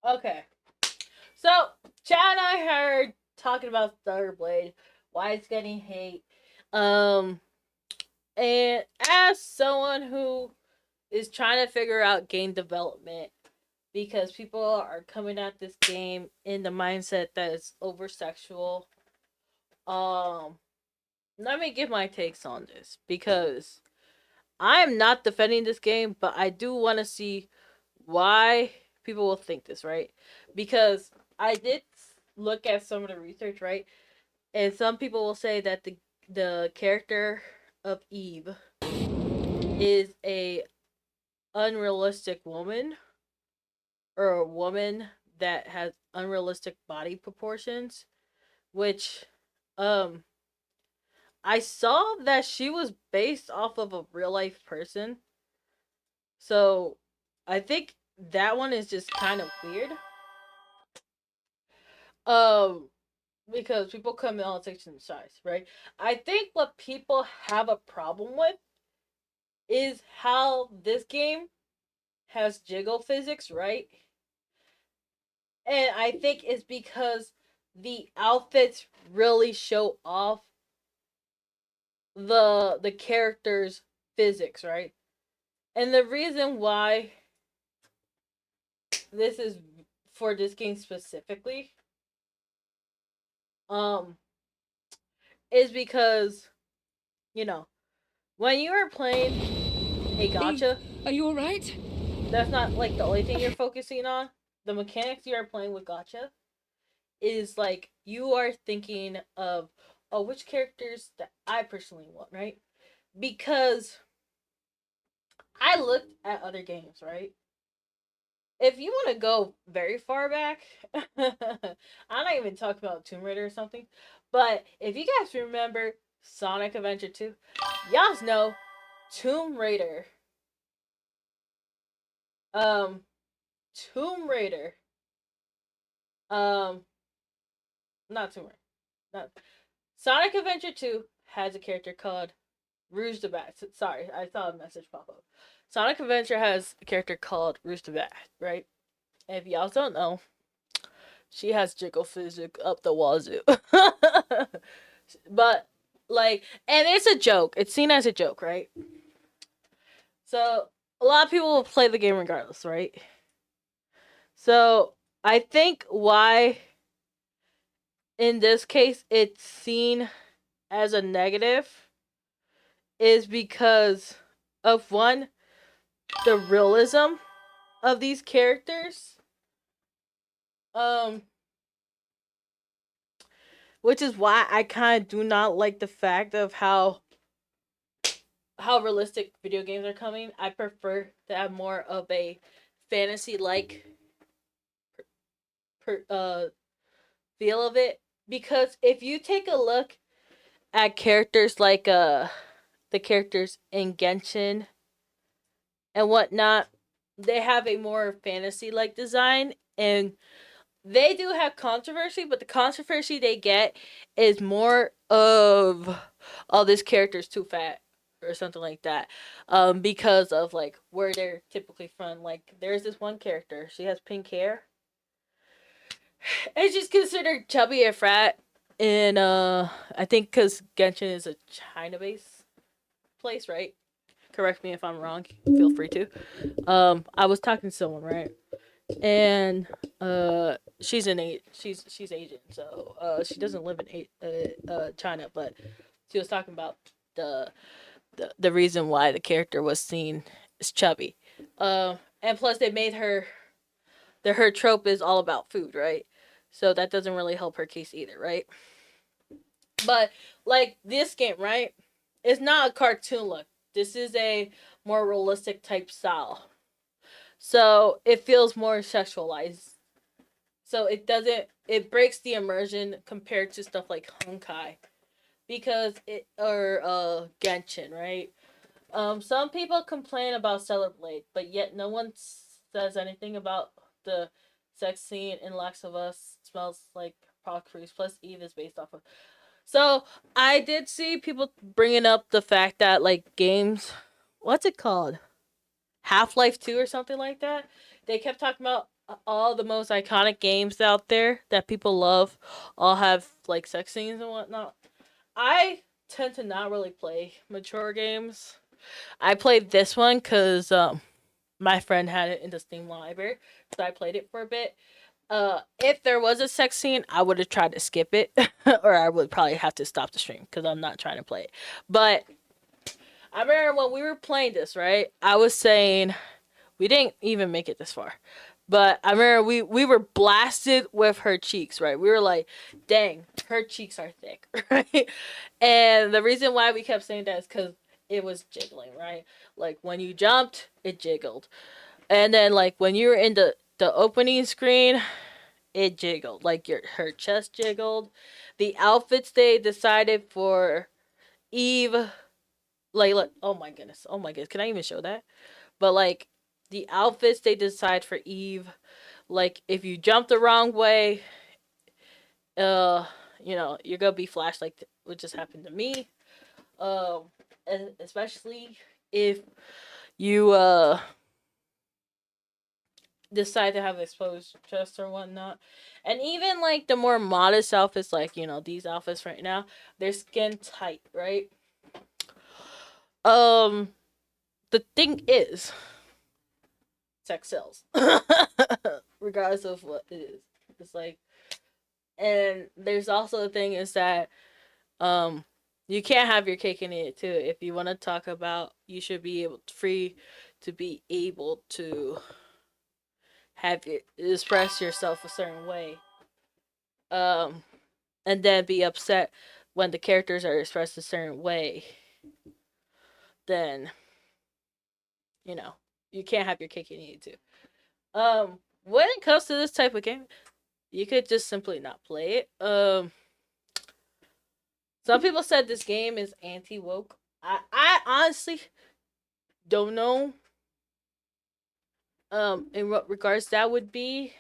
Okay. So, Chad and I heard talking about Stellar Blade, why it's getting hate. Um, and as someone who is trying to figure out game development, because people are coming at this game in the mindset that it's over sexual. Um, Let me give my takes on this because I am not defending this game, but I do want to see why people will think this, right? Because I did look at some of the research, right? And some people will say that the character of Eve is a unrealistic woman or a woman that has unrealistic body proportions, which um I saw that she was based off of a real life person. So I think that one is just kind of weird. Um, because people come in all shapes and sizes, right? I think what people have a problem with is how this game has jiggle physics, right? And I think it's because the outfits really show off the character's physics, right? And the reason why this is for this game specifically, um, is because you know when you are playing a Eve, gotcha, are you alright? that's not like the only thing you're focusing on. The mechanics you are playing with gotcha is like you are thinking of, oh, which characters that I personally want, right? Because I looked at other games, right? If you want to go very far back, I'm not even talking about Tomb Raider or something, but if you guys remember Sonic Adventure 2, y'all know Tomb Raider. Um, Tomb Raider. Um, not Tomb Raider. Not Sonic Adventure 2 has a character called Rouge the Bat. Sorry, I saw a message pop up. Sonic Adventure has a character called Rouge the Bat, right? And if y'all don't know, she has jiggle physics up the wazoo. But like, and it's a joke. It's seen as a joke, right? So a lot of people will play the game regardless, right? So I think why in this case it's seen as a negative is because of one, the realism of these characters. Um which is why I kind of do not like the fact of how realistic video games are coming. I prefer to have more of a fantasy like feel of it, because if you take a look at characters like the characters in Genshin and whatnot, they have a more fantasy like design, and they do have controversy, but the controversy they get is more of, oh, this character's too fat or something like that, because of like where they're typically from. Like there's this one character, she has pink hair, and she's considered chubby and fat, and I think because Genshin is a China based place, right? Correct me if I'm wrong, feel free to. I was talking to someone, right, and she's Asian, so she doesn't live in China, but she was talking about the the reason why the character was seen as chubby. And plus they made her trope is all about food, right? So that doesn't really help her case either, right? But like this game, right? It's not a cartoon look. This is a more realistic type style. So it feels more sexualized. So it breaks the immersion compared to stuff like Honkai, because it or Genshin, right? Some people complain about Stellar Blade, but yet no one says anything about the sex scene in Last of Us. Smells like Proc Cruise plus Eve is based off of. So I did see people bringing up the fact that like games, what's it called, Half Life 2 or something like that. They kept talking about all the most iconic games out there that people love all have like sex scenes and whatnot. I tend to not really play mature games. I played this one because my friend had it in the Steam library, so I played it for a bit. If there was a sex scene, I would have tried to skip it, or I would probably have to stop the stream because I'm not trying to play it. But I remember when we were playing this, right? I was saying we didn't even make it this far. But I remember we were blasted with her cheeks, right? We were like, dang, her cheeks are thick, right? And the reason why we kept saying that is because it was jiggling, right? Like when you jumped, it jiggled. And then like when you were in the opening screen, it jiggled. Like her chest jiggled. The outfits they decided for Eve, like look, oh my goodness. Oh my goodness. Can I even show that? But like the outfits they decide for Eve, like if you jump the wrong way, uh, you're gonna be flashed like what just happened to me. Um, and especially if you decide to have exposed chest or whatnot. And even like the more modest outfits, like these outfits right now, they're skin tight, right? Um, the thing is, sex sells, regardless of what it is. It's like, and there's also the thing is that um you can't have your cake and eat it too. If you want to talk about, you should be able free to be able to have it express yourself a certain way, um and then be upset when the characters are expressed a certain way. Then you know you can't have your cake and eat it too. When it comes to this type of game, you could just simply not play it. Some people said this game is anti woke. I honestly don't know in what regards that would be.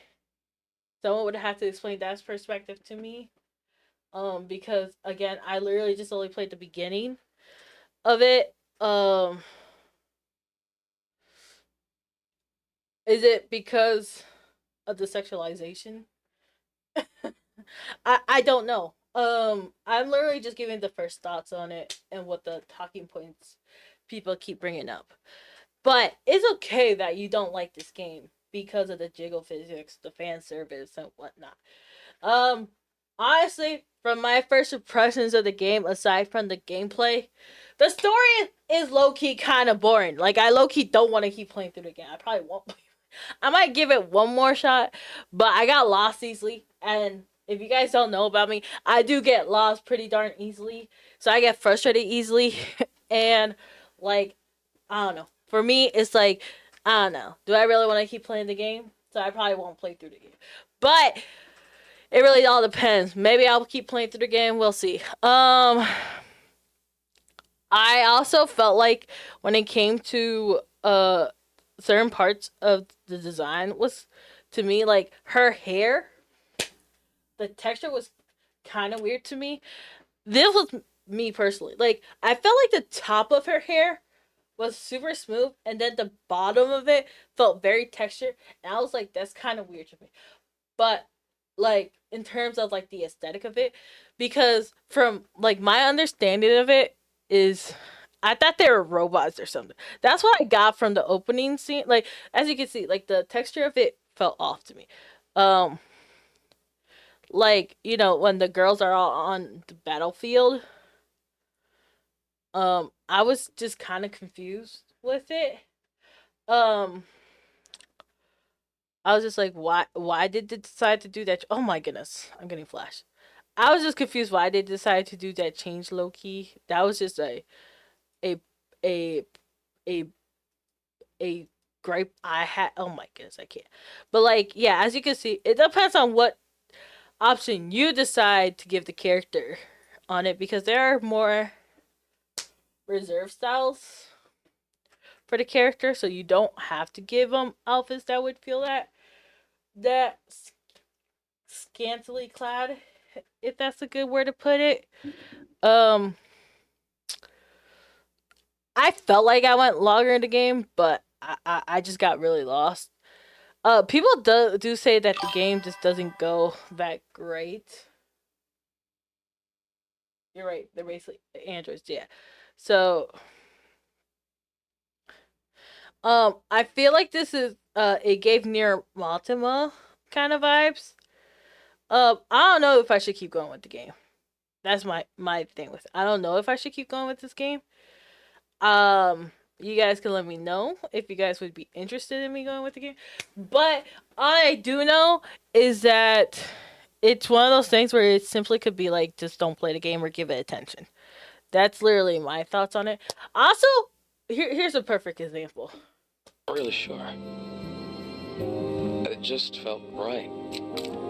Someone would have to explain that perspective to me. Because again, I literally just only played the beginning of it. Is it because of the sexualization? I don't know. I'm literally just giving the first thoughts on it and what the talking points people keep bringing up. But it's okay that you don't like this game because of the jiggle physics, the fan service, and whatnot. Um, Honestly, from my first impressions of the game, aside from the gameplay, the story is low key kind of boring. Like I low key don't want to keep playing through the game. I probably won't. I might give it one more shot, but I got lost easily. And if you guys don't know about me, I do get lost pretty darn easily. So I get frustrated easily, and like I don't know. For me, it's like I don't know. Do I really want to keep playing the game? So I probably won't play through the game. But it really all depends. Maybe I'll keep playing through the game. We'll see. I also felt like when it came to certain parts of the design was to me like her hair, the texture was kind of weird to me. This was me personally. Like I felt like the top of her hair was super smooth and then the bottom of it felt very textured, and I was like that's kind of weird to me. But like in terms of like the aesthetic of it, because from like my understanding of it is I thought they were robots or something. That's what I got from the opening scene. Like as you can see, like the texture of it felt off to me. Um like, when the girls are all on the battlefield, I was just kind of confused with it. Um I was just like, why did they decide to do that? Oh my goodness, I'm getting flash. I was just confused why they decided to do that change low key. That was just a a a a gripe I had. Oh my goodness, I can't. But like, yeah, as you can see, it depends on what option you decide to give the character on it, because there are more reserve styles for the character, so you don't have to give them outfits that would feel that scantily clad, if that's a good word to put it. Um, I felt like I went longer in the game, but I just got really lost. People do say that the game just doesn't go that great. You're right. They're basically androids. Yeah. So, I feel like this is it gave near Ultima kind of vibes. I don't know if I should keep going with the game. That's my thing with it. I don't know if I should keep going with this game. You guys can let me know if you guys would be interested in me going with the game. But all I do know is that it's one of those things where it simply could be like, just don't play the game or give it attention. That's literally my thoughts on it. Also, here's a perfect example. Not really sure. It just felt right.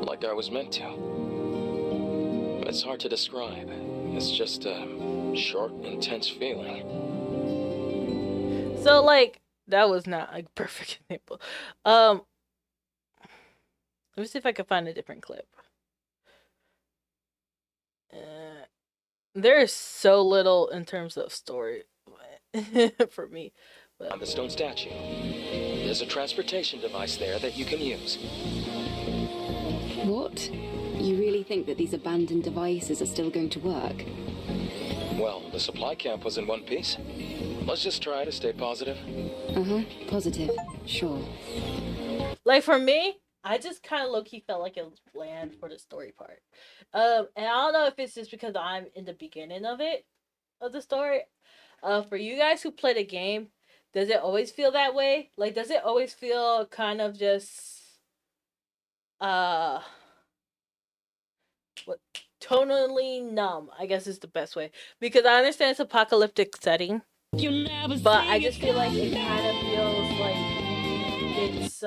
Like I was meant to. It's hard to describe. It's just a short, intense feeling. So, like, that was not a perfect example. Let me see if I can find a different clip. There is so little in terms of story for me. But On the stone statue, there's a transportation device there that you can use. What? You really think that these abandoned devices are still going to work? Well, the supply camp was in one piece. Let's just try to stay positive. Positive. Sure. like for me, I just kind of low key felt like it was bland for the story part. And I don't know if it's just because I'm in the beginning of the story. For you guys who play the game, does it always feel that way? Like, does it always feel kind of just uh what tonally numb, I guess is the best way, because I understand it's apocalyptic setting, but I just feel like it kind of feels like it's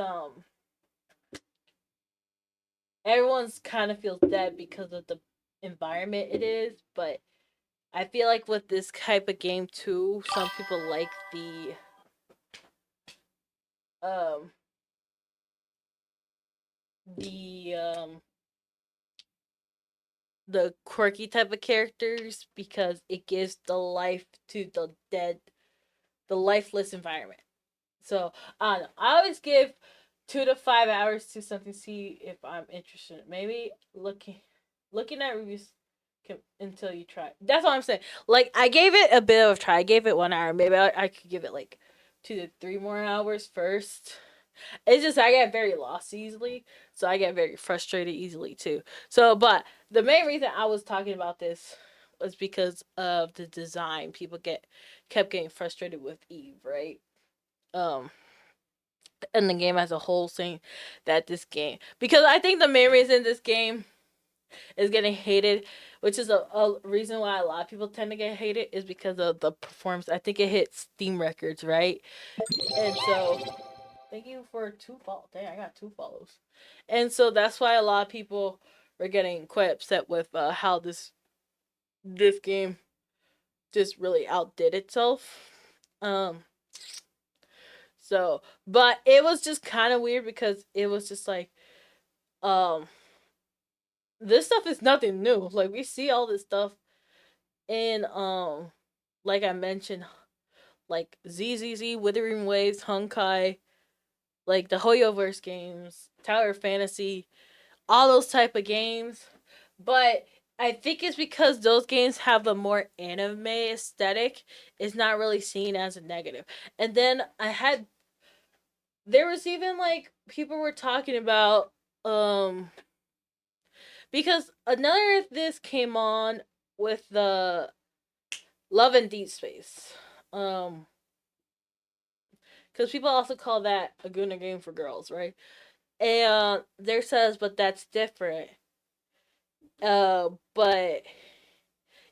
everyone's kind of feels dead because of the environment it is. But I feel like with this type of game too, some people like um the um the quirky type of characters because it gives the life to the lifeless environment. So I don't know. I always give 2 to 5 hours to something to see if I'm interested. Maybe looking at reviews until you try. That's what I'm saying. Like, I gave it a bit of a try. I gave it 1 hour. Maybe I could give it like 2 to 3 more hours first. It's just I get very lost easily, so I get very frustrated easily too. So, but the main reason I was talking about this was because of the design. People kept getting frustrated with Eve, right? Um, and the game as a whole, saying that this game, because I think the main reason this game is getting hated, which is a reason why a lot of people tend to get hated, is because of the performance. I think it hit Steam records, right? And so, thank you for 2 follows. Dang, I got 2 follows. And so that's why a lot of people were getting quite upset with how this game just really outdid itself. Um, so, but it was just kind of weird because it was just like, um, this stuff is nothing new. Like, we see all this stuff in like I mentioned, like ZZZ, Withering Waves, Honkai, like the Hoyoverse games, Tower Fantasy, all those type of games. But I think it's because those games have a more anime aesthetic. It's not really seen as a negative. And then there was even like people were talking about because another this came on with the Love and Deep Space. Because people also call that a Gooner game for girls, right? And there says, but that's different. But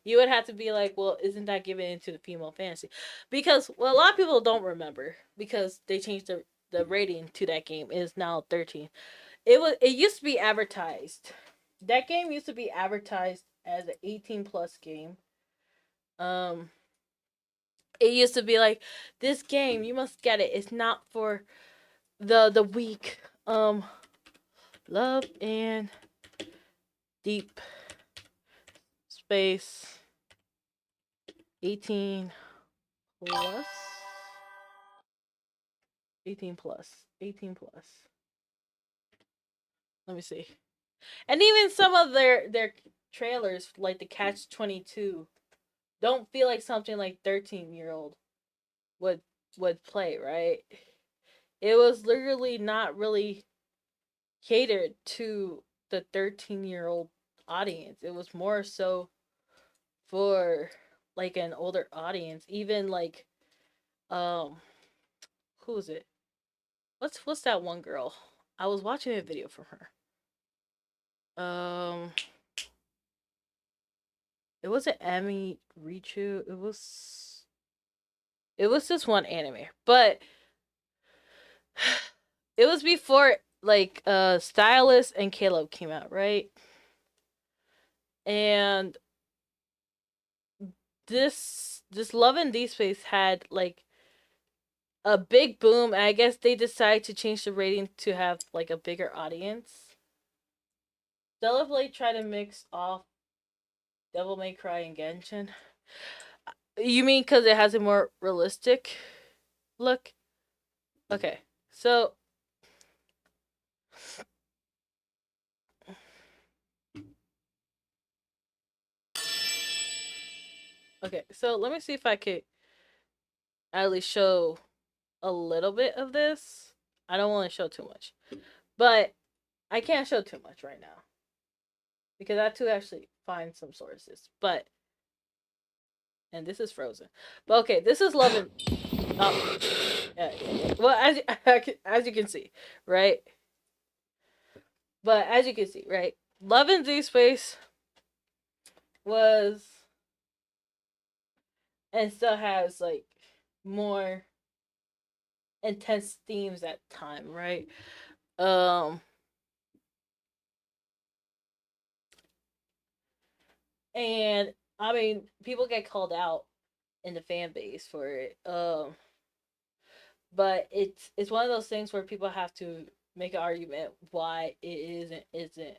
you would have to be like, well, isn't that given into the female fantasy? Because, well, a lot of people don't remember because they changed the rating to that game. It is now 13. It used to be advertised. That game used to be advertised as an 18 plus game. Um, it used to be like, this game, you must get it. It's not for the weak. Love and Deep Space 18 plus 18 plus 18 plus. Let me see. And even some of their trailers, like the Catch 22, don't feel like something like 13-year-old would play, right? It was literally not really catered to the 13-year-old audience. It was more so for like an older audience. Even like um who is it? What's that one girl? I was watching a video from her. Um it wasn't Amy Richu. It was this one anime. But it was before like Stylist and Caleb came out, right? And this Love and Deep Space had like a big boom. And I guess they decided to change the rating to have like a bigger audience. Stellar Blade tried to mix off Devil May Cry and Genshin. You mean because it has a more realistic look? Okay, so let me see if I could at least show a little bit of this. I don't want to show too much, but I can't show too much right now because I have to actually find some sources. But and this is Frozen, but okay, this is Love and oh yeah. Well, as you can see, right? But as you can see, right, Love and Z Space was and still has like more intense themes at time, right? Um and I mean people get called out in the fan base for it. But it's one of those things where people have to make an argument why it isn't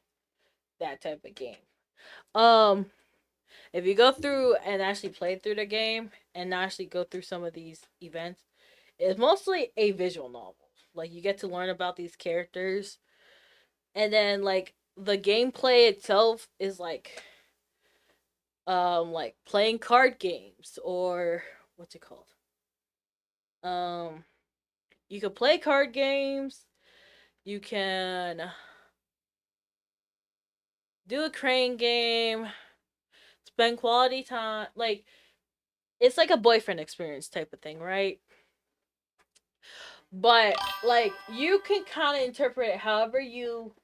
that type of game. Um if you go through and actually play through the game and actually go through some of these events, it's mostly a visual novel. Like you get to learn about these characters, and then like the gameplay itself is like playing card games or what's it called? Um you can play card games, you can do a crane game, spend quality time, like it's like a boyfriend experience type of thing, right? But like you can kind of interpret it however you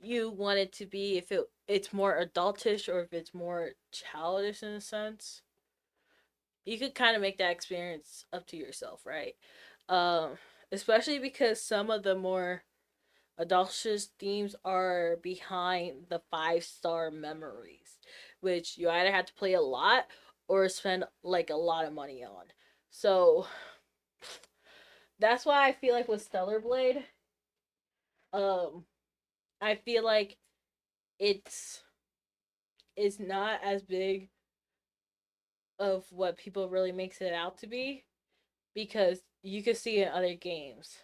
want it to be, if it's more adultish or if it's more childish in a sense. You could kind of make that experience up to yourself, right? um Especially because some of the more adultish themes are behind the 5-star memories, which you either have to play a lot or spend like a lot of money on. So that's why I feel like with Stellar Blade, um I feel like it's it's not as big of what people really makes it out to be, because you can see in other games.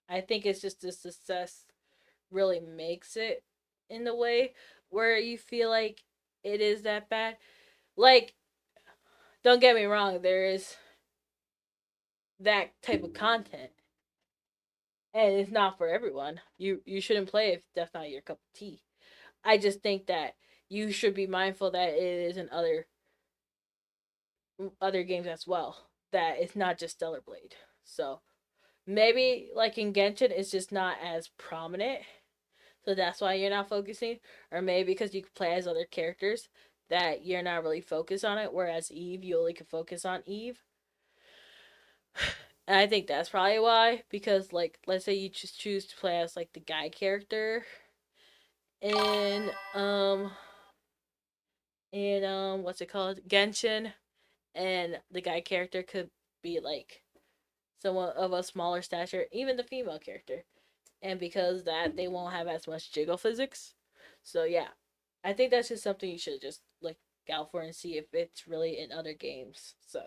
I think it's just the success really makes it in the way where you feel like it is that bad. Like, don't get me wrong, there is that type of content, and it's not for everyone. You shouldn't play if that's not your cup of tea. I just think that you should be mindful that it is in other games as well. That it's not just Stellar Blade. So maybe like in Genshin, it's just not as prominent. So that's why you're not focusing, or maybe because you can play as other characters that you're not really focused on it. Whereas Eve, you only can focus on Eve. And I think that's probably why. Because like, let's say you just choose to play as like the guy character in what's it called, Genshin, and the guy character could be like someone of a smaller stature, even the female character, and because that they won't have as much jiggle physics. So yeah, I think that's just something you should just like out for and see if it's really in other games. So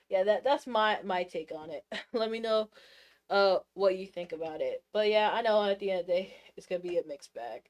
yeah, that's my take on it. Let me know what you think about it. But yeah, I know at the end of the day it's gonna be a mixed bag.